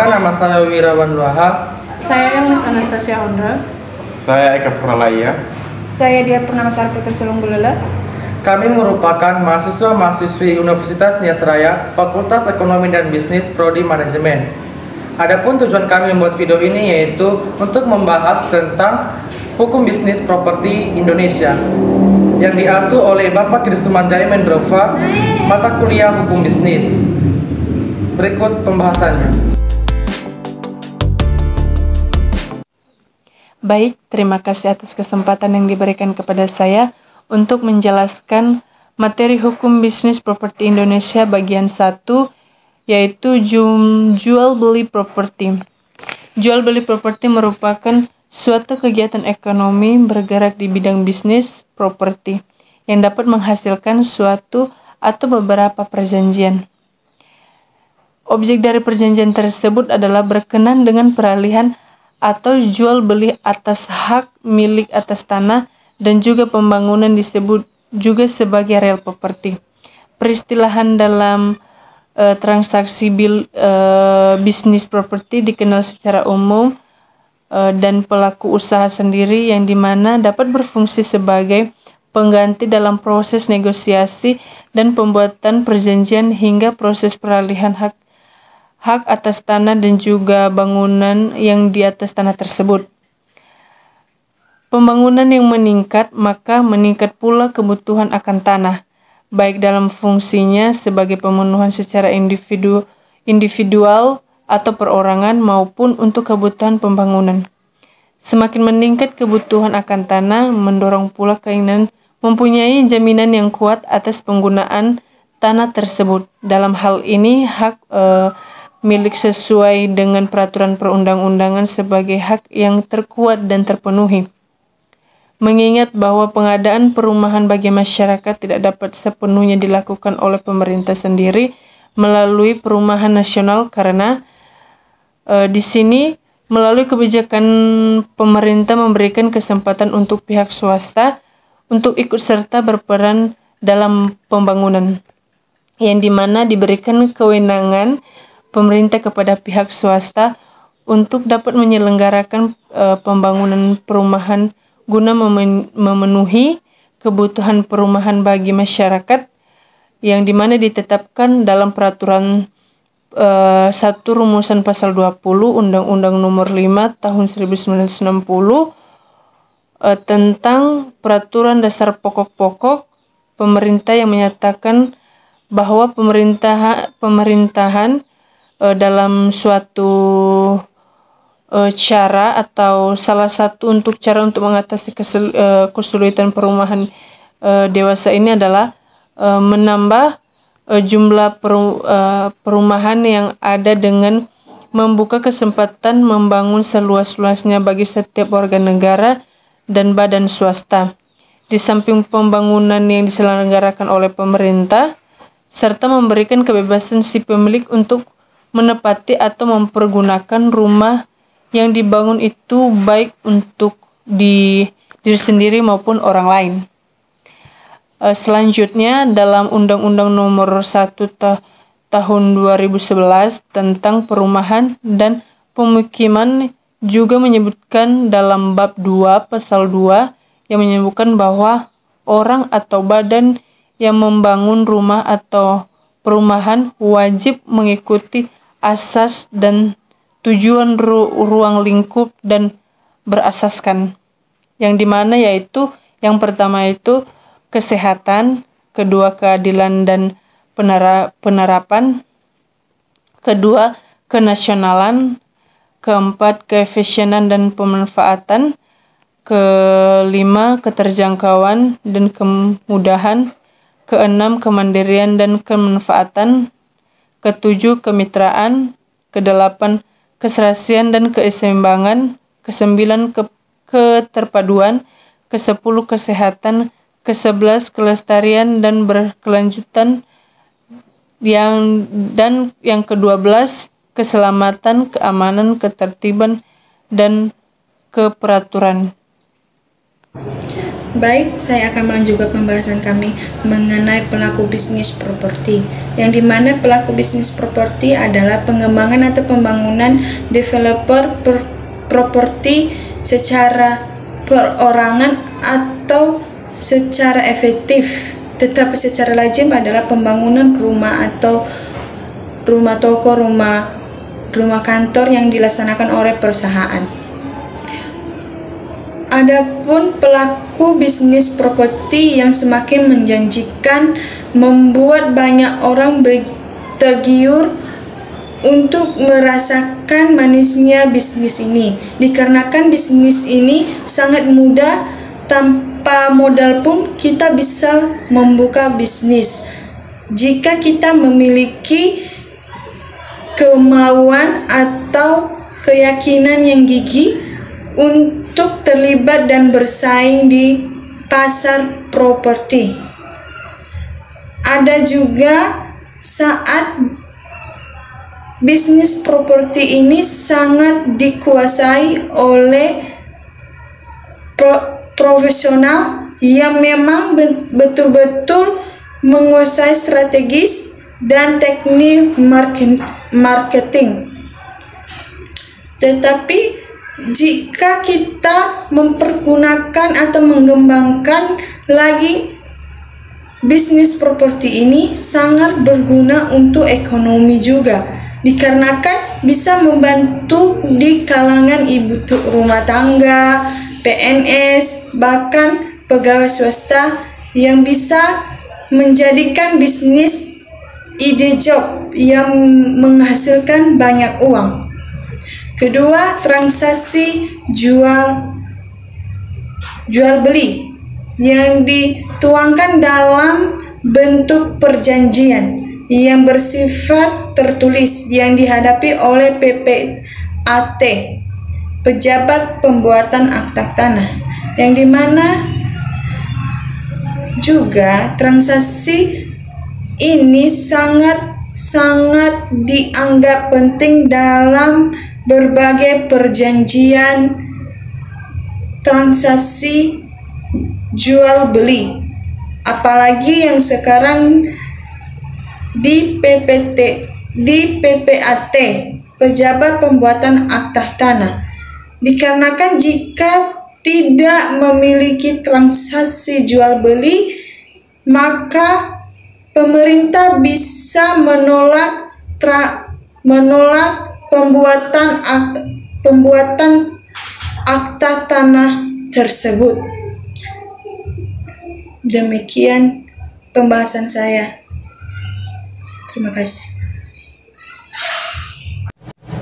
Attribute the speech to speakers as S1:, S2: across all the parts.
S1: Nama saya Wirawan Wahab.
S2: Saya Elnis Anastasia Ondra.
S3: Saya Eka Puralaya.
S4: Saya Dia Purnamasari Putri Sulung Gulela.
S1: Kami merupakan mahasiswa-mahasiswi Universitas Nias Raya, Fakultas Ekonomi dan Bisnis, Prodi Manajemen. Adapun tujuan kami membuat video ini yaitu untuk membahas tentang hukum bisnis properti Indonesia yang diasuh oleh Bapak Kristumanjaya Mendrova, mata kuliah hukum bisnis. Berikut pembahasannya.
S2: Baik, terima kasih atas kesempatan yang diberikan kepada saya untuk menjelaskan materi hukum bisnis properti Indonesia bagian 1, yaitu jual beli properti. Jual beli properti merupakan suatu kegiatan ekonomi bergerak di bidang bisnis properti yang dapat menghasilkan suatu atau beberapa perjanjian. Objek dari perjanjian tersebut adalah berkenan dengan peralihan atau jual beli atas hak milik atas tanah, dan juga pembangunan disebut juga sebagai real property. Peristilahan dalam transaksi bisnis properti dikenal secara umum dan pelaku usaha sendiri, yang dimana dapat berfungsi sebagai pengganti dalam proses negosiasi dan pembuatan perjanjian hingga proses peralihan hak atas tanah dan juga bangunan yang di atas tanah tersebut. Pembangunan yang meningkat, maka meningkat pula kebutuhan akan tanah, baik dalam fungsinya sebagai pemenuhan secara individual atau perorangan maupun untuk kebutuhan pembangunan. Semakin meningkat kebutuhan akan tanah, mendorong pula keinginan mempunyai jaminan yang kuat atas penggunaan tanah tersebut. Dalam hal ini, hak milik sesuai dengan peraturan perundang-undangan sebagai hak yang terkuat dan terpenuhi. Mengingat bahwa pengadaan perumahan bagi masyarakat tidak dapat sepenuhnya dilakukan oleh pemerintah sendiri melalui perumahan nasional, karena di sini melalui kebijakan pemerintah memberikan kesempatan untuk pihak swasta untuk ikut serta berperan dalam pembangunan, yang dimana diberikan kewenangan pemerintah kepada pihak swasta untuk dapat menyelenggarakan pembangunan perumahan guna memenuhi kebutuhan perumahan bagi masyarakat, yang dimana ditetapkan dalam peraturan 1 rumusan pasal 20 Undang-Undang Nomor 5 Tahun 1960 tentang peraturan dasar pokok-pokok pemerintah, yang menyatakan bahwa pemerintahan dalam suatu cara atau salah satu cara untuk mengatasi kesulitan perumahan dewasa ini adalah menambah jumlah perumahan yang ada dengan membuka kesempatan membangun seluas-luasnya bagi setiap warga negara dan badan swasta. Di samping pembangunan yang diselenggarakan oleh pemerintah, serta memberikan kebebasan si pemilik untuk menepati atau mempergunakan rumah yang dibangun itu baik untuk diri sendiri maupun orang lain. Selanjutnya, dalam Undang-Undang Nomor 1 Tahun 2011 tentang perumahan dan pemukiman juga menyebutkan dalam bab 2 pasal 2 yang menyebutkan bahwa orang atau badan yang membangun rumah atau perumahan wajib mengikuti asas dan tujuan ruang lingkup dan berasaskan, yang dimana yaitu yang pertama itu kesehatan, kedua keadilan dan penerapan, kedua kenasionalan, keempat keefisienan dan pemanfaatan, kelima keterjangkauan dan kemudahan, keenam kemandirian dan kemanfaatan, ketujuh kemitraan, kedelapan keserasian dan keseimbangan, kesembilan keterpaduan, kesepuluh kesehatan, kesebelas kelestarian dan berkelanjutan, dan yang ke-12 keselamatan, keamanan, ketertiban dan keperaturan.
S4: Baik, saya akan melanjutkan pembahasan kami mengenai pelaku bisnis properti, yang dimana pelaku bisnis properti adalah pengembangan atau pembangunan developer properti secara perorangan atau secara efektif, tetapi secara lazim adalah pembangunan rumah atau rumah toko, rumah kantor yang dilaksanakan oleh perusahaan. Adapun pelaku bisnis properti yang semakin menjanjikan membuat banyak orang tergiur untuk merasakan manisnya bisnis ini, dikarenakan bisnis ini sangat mudah, tanpa modal pun kita bisa membuka bisnis jika kita memiliki kemauan atau keyakinan yang gigih untuk terlibat dan bersaing di pasar properti. Ada juga saat bisnis properti ini sangat dikuasai oleh profesional yang memang betul-betul menguasai strategis dan teknik marketing. Tetapi jika kita mempergunakan atau mengembangkan lagi bisnis properti ini, sangat berguna untuk ekonomi juga, dikarenakan bisa membantu di kalangan ibu rumah tangga, PNS, bahkan pegawai swasta yang bisa menjadikan bisnis ide job yang menghasilkan banyak uang. Kedua, transaksi jual beli yang dituangkan dalam bentuk perjanjian yang bersifat tertulis yang dihadapi oleh PPAT, pejabat pembuatan akta tanah, yang dimana juga transaksi ini sangat dianggap penting dalam berbagai perjanjian transaksi jual beli, apalagi yang sekarang di PPAT, pejabat pembuatan akta tanah, dikarenakan jika tidak memiliki transaksi jual beli, maka pemerintah bisa menolak pembuatan akta tanah tersebut. Demikian pembahasan saya. Terima kasih.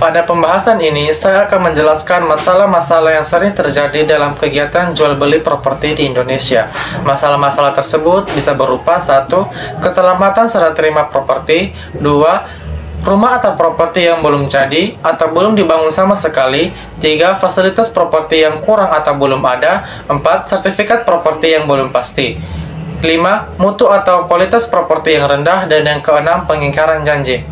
S1: Pada pembahasan ini, saya akan menjelaskan masalah-masalah yang sering terjadi dalam kegiatan jual beli properti di Indonesia. Masalah-masalah tersebut bisa berupa 1. Keterlambatan serah terima properti. 2. Rumah atau properti yang belum jadi atau belum dibangun sama sekali. 3. Fasilitas properti yang kurang atau belum ada. 4. Sertifikat properti yang belum pasti. 5. Mutu atau kualitas properti yang rendah. Dan yang keenam, pengingkaran janji.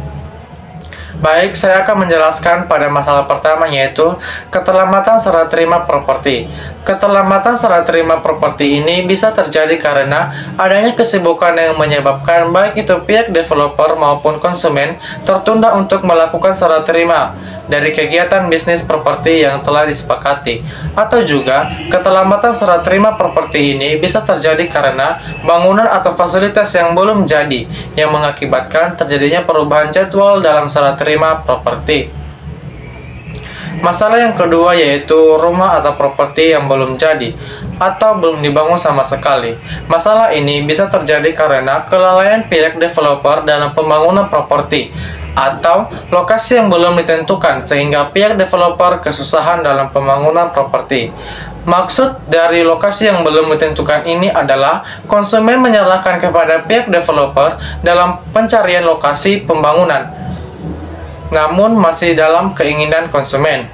S1: Baik, saya akan menjelaskan pada masalah pertama, yaitu keterlambatan serah terima properti. Keterlambatan serah terima properti ini bisa terjadi karena adanya kesibukan yang menyebabkan baik itu pihak developer maupun konsumen tertunda untuk melakukan serah terima dari kegiatan bisnis properti yang telah disepakati. Atau juga, keterlambatan serah terima properti ini bisa terjadi karena bangunan atau fasilitas yang belum jadi, yang mengakibatkan terjadinya perubahan jadwal dalam serah terima properti. Masalah yang kedua yaitu rumah atau properti yang belum jadi atau belum dibangun sama sekali. Masalah ini bisa terjadi karena kelalaian pihak developer dalam pembangunan properti atau lokasi yang belum ditentukan sehingga pihak developer kesusahan dalam pembangunan properti. Maksud dari lokasi yang belum ditentukan ini adalah konsumen menyerahkan kepada pihak developer dalam pencarian lokasi pembangunan, namun masih dalam keinginan konsumen.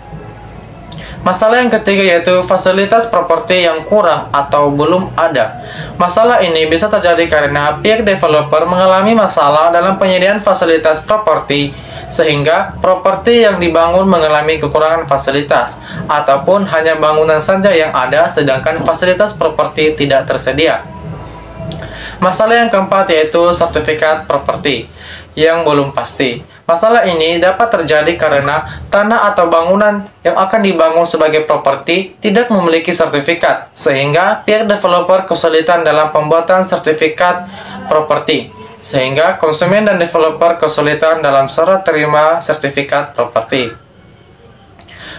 S1: Masalah yang ketiga yaitu fasilitas properti yang kurang atau belum ada. Masalah ini bisa terjadi karena pihak developer mengalami masalah dalam penyediaan fasilitas properti sehingga properti yang dibangun mengalami kekurangan fasilitas, ataupun hanya bangunan saja yang ada sedangkan fasilitas properti tidak tersedia. Masalah yang keempat yaitu sertifikat properti yang belum pasti. Masalah ini dapat terjadi karena tanah atau bangunan yang akan dibangun sebagai properti tidak memiliki sertifikat, sehingga pihak developer kesulitan dalam pembuatan sertifikat properti, sehingga konsumen dan developer kesulitan dalam serah terima sertifikat properti.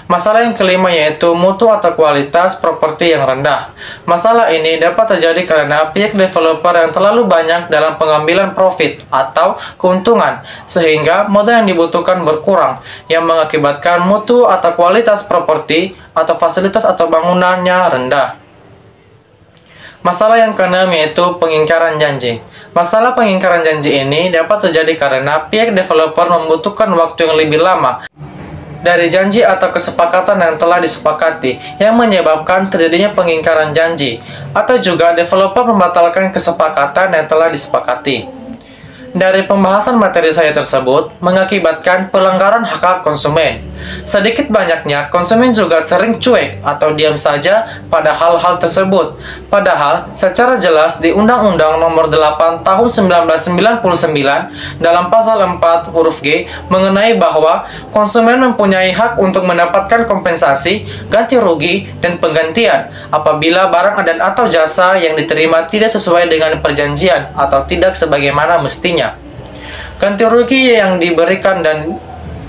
S1: Masalah yang kelima yaitu mutu atau kualitas properti yang rendah. Masalah ini dapat terjadi karena pihak developer yang terlalu banyak dalam pengambilan profit atau keuntungan, sehingga modal yang dibutuhkan berkurang, yang mengakibatkan mutu atau kualitas properti atau fasilitas atau bangunannya rendah. Masalah yang keenam yaitu pengingkaran janji. Masalah pengingkaran janji ini dapat terjadi karena pihak developer membutuhkan waktu yang lebih lama dari janji atau kesepakatan yang telah disepakati, yang menyebabkan terjadinya pengingkaran janji, atau juga developer membatalkan kesepakatan yang telah disepakati. Dari pembahasan materi saya tersebut mengakibatkan pelanggaran hak konsumen. Sedikit banyaknya konsumen juga sering cuek atau diam saja pada hal-hal tersebut. Padahal secara jelas di Undang-Undang Nomor 8 Tahun 1999 dalam pasal 4 huruf G mengenai bahwa konsumen mempunyai hak untuk mendapatkan kompensasi, ganti rugi, dan penggantian apabila barang dan atau jasa yang diterima tidak sesuai dengan perjanjian atau tidak sebagaimana mestinya. Ganti rugi yang diberikan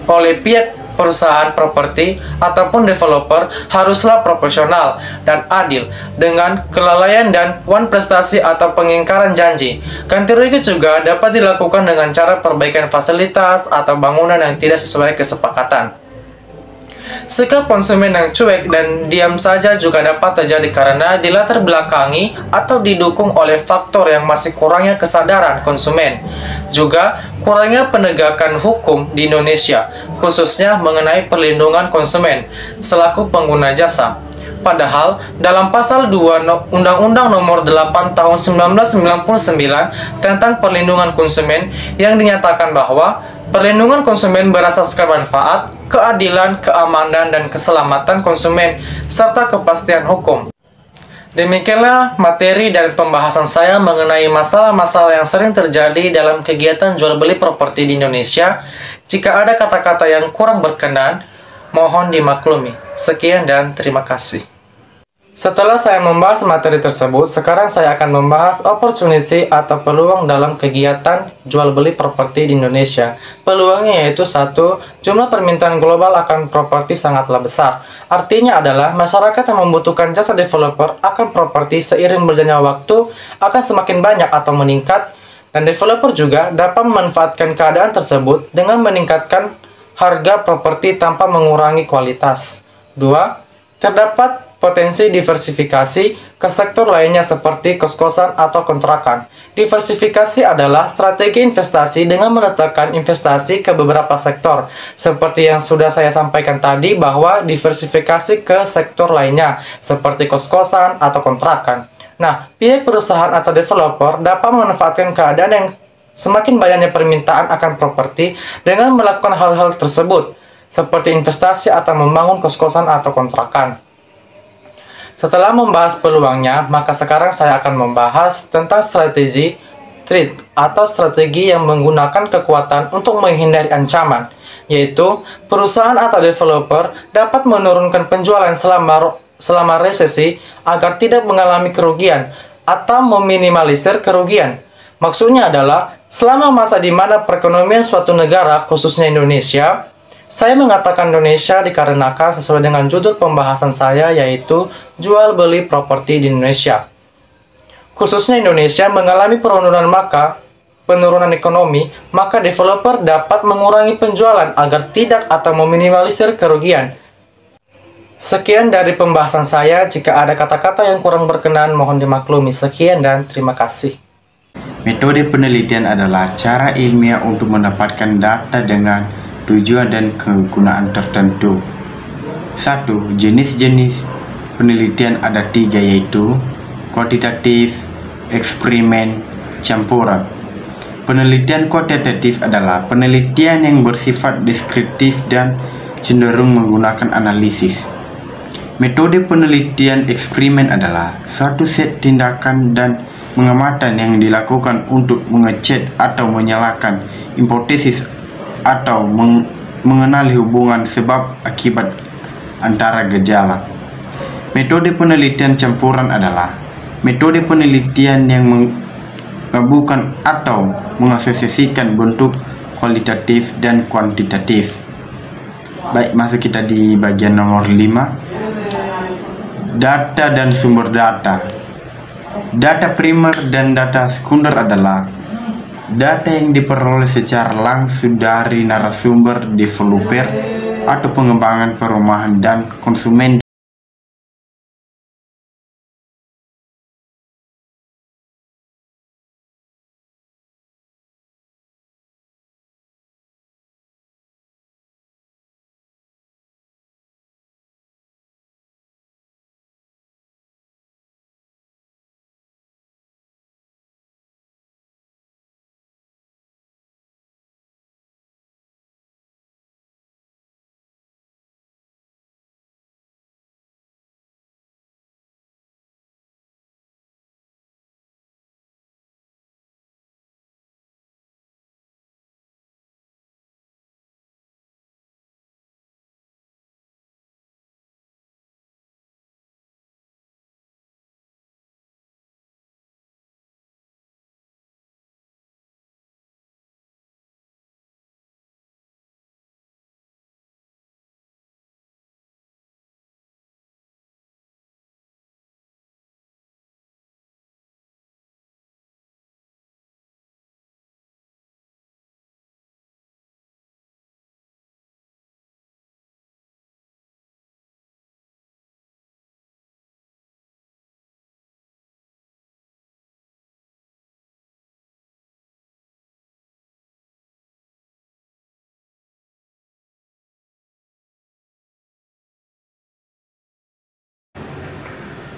S1: oleh pihak perusahaan properti ataupun developer haruslah proporsional dan adil dengan kelalaian dan wan prestasi atau pengingkaran janji. Ganti rugi juga dapat dilakukan dengan cara perbaikan fasilitas atau bangunan yang tidak sesuai kesepakatan. Sikap konsumen yang cuek dan diam saja juga dapat terjadi karena dilatar belakangi atau didukung oleh faktor yang masih kurangnya kesadaran konsumen, juga kurangnya penegakan hukum di Indonesia, khususnya mengenai perlindungan konsumen selaku pengguna jasa. Padahal, dalam pasal 2 Undang-Undang Nomor 8 Tahun 1999 tentang perlindungan konsumen yang dinyatakan bahwa perlindungan konsumen berasaskan manfaat, keadilan, keamanan, dan keselamatan konsumen, serta kepastian hukum. Demikianlah materi dan pembahasan saya mengenai masalah-masalah yang sering terjadi dalam kegiatan jual beli properti di Indonesia. Jika ada kata-kata yang kurang berkenan, mohon dimaklumi. Sekian dan terima kasih. Setelah saya membahas materi tersebut, sekarang saya akan membahas opportunity atau peluang dalam kegiatan jual beli properti di Indonesia. Peluangnya yaitu 1. Jumlah permintaan global akan properti sangatlah besar. Artinya adalah masyarakat yang membutuhkan jasa developer akan properti seiring berjalannya waktu akan semakin banyak atau meningkat, dan developer juga dapat memanfaatkan keadaan tersebut dengan meningkatkan harga properti tanpa mengurangi kualitas. 2. Terdapat potensi diversifikasi ke sektor lainnya seperti kos-kosan atau kontrakan. Diversifikasi adalah strategi investasi dengan meletakkan investasi ke beberapa sektor. Seperti yang sudah saya sampaikan tadi bahwa diversifikasi ke sektor lainnya seperti kos-kosan atau kontrakan. Nah, pihak perusahaan atau developer dapat memanfaatkan keadaan yang semakin banyaknya permintaan akan properti dengan melakukan hal-hal tersebut, seperti investasi atau membangun kos-kosan atau kontrakan. Setelah membahas peluangnya, maka sekarang saya akan membahas tentang strategi trade atau strategi yang menggunakan kekuatan untuk menghindari ancaman, yaitu perusahaan atau developer dapat menurunkan penjualan selama resesi agar tidak mengalami kerugian atau meminimalisir kerugian. Maksudnya adalah selama masa di mana perekonomian suatu negara, khususnya Indonesia, saya mengatakan Indonesia dikarenakan sesuai dengan judul pembahasan saya yaitu jual beli properti di Indonesia. Khususnya Indonesia mengalami penurunan ekonomi, maka developer dapat mengurangi penjualan agar tidak atau meminimalisir kerugian. Sekian dari pembahasan saya, jika ada kata-kata yang kurang berkenan mohon dimaklumi. Sekian dan terima kasih.
S3: Metode penelitian adalah cara ilmiah untuk mendapatkan data dengan tujuan dan kegunaan tertentu. 1. Jenis-jenis penelitian ada 3 yaitu kuantitatif, eksperimen, campuran. Penelitian kuantitatif adalah penelitian yang bersifat deskriptif dan cenderung menggunakan analisis. Metode penelitian eksperimen adalah suatu set tindakan dan pengamatan yang dilakukan untuk mengecek atau menyalahkan hipotesis atau mengenali hubungan sebab akibat antara gejala. Metode penelitian campuran adalah metode penelitian yang menggabungkan atau mengasosiasikan bentuk kualitatif dan kuantitatif. Baik, masuk kita di bagian nomor 5. Data dan sumber data. Data primer dan data sekunder adalah data yang diperoleh secara langsung dari narasumber, developer, atau pengembangan perumahan dan konsumen.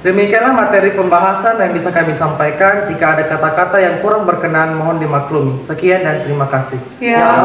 S1: Demikianlah materi pembahasan yang bisa kami sampaikan. Jika ada kata-kata yang kurang berkenan, mohon dimaklumi. Sekian dan terima kasih.
S2: Ya.